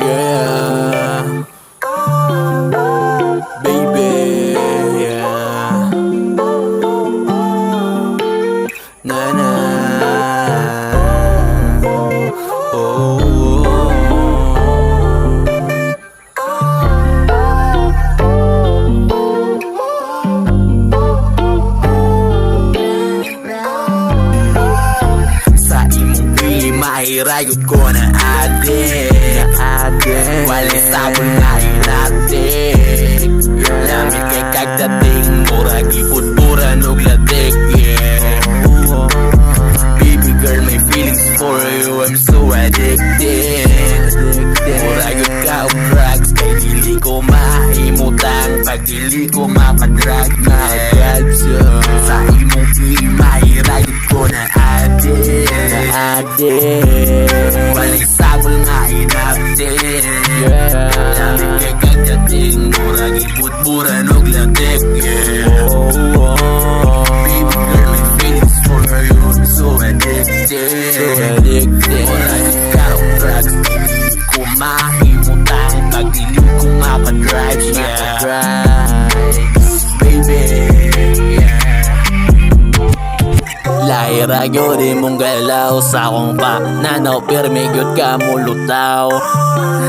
Yeah, baby, yeah. Na na. Oh. Sa imong mahirayot ko na adik, walang sabon na inatik. Lamig kay kagdating, murag ipudpuran og latik, yeah. Baby girl, my feelings for you, I'm so addicted. Murag yun ka og drugs, kay dili ko mahimutang, pag dili ko mapadrag, sa imong mahirayot ko na adik, walang sabol nga inaptin, yeah. Lamig kay kagdating, murag ipudpuran og latik, yeah. Baby girl, my feelings for you, I'm so addicted. Murag ikaw ang drugs, dili ko mahimutang, pag dili ko mapadrive, yeah. Baby, yeah. Lahira gyud imong galaw sa akong pananaw, pirmi gyud ka mulutaw.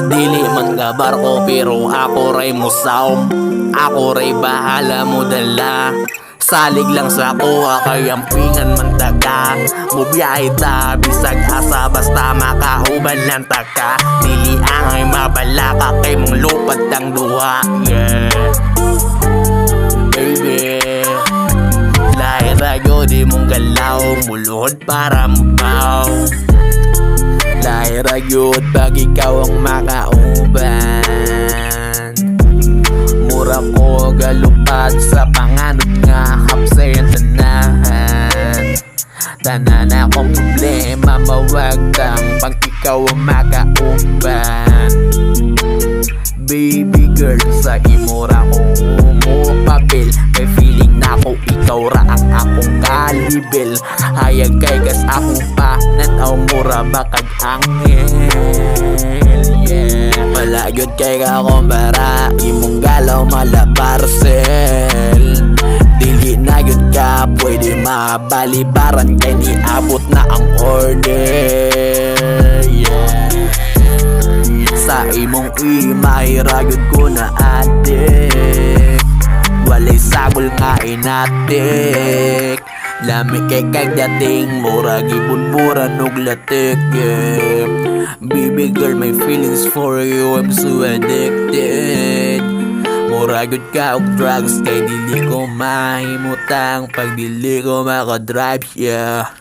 Dili man nga barko pero ako ray musaw, ako ray bahala mo dala. Salig lang sa kuha kay ampingan man taga, mubiyahe ta bisag asa basta makauban lang taka. Dili angay mabalaka kay mong lupad ang duha, yeah. Baby, lahira gyud imong galaw, muluhod para mubaw. Lahira gyud pag ikaw ang makauban. Mura ko galupad sa panganod nga hapsayan tanahan. Tanan akong problema mawagtang pag ikaw ang makauban. Baby girl, sa imura ko umupapil, may feeling na ako ikaw ra ang akong kalibel. Hayag kay gas ako pa nanaw mura bakag anghel, yeah. Wala yun kay kakumpara, imong galaw malaparcel. Dili na yun ka pwede mabalibaran, kay niabot na ang order, yeah. Sa imong mahirayod ko na adik, walay sabol nga inatik. Lamig kay kagdating, murag ipudpuran og latik, yeah. Baby girl, my feelings for you, I'm so addicted. Murag yun ka og drugs, kay dili ko mahimutang, pag dili ko makadrive, yeah.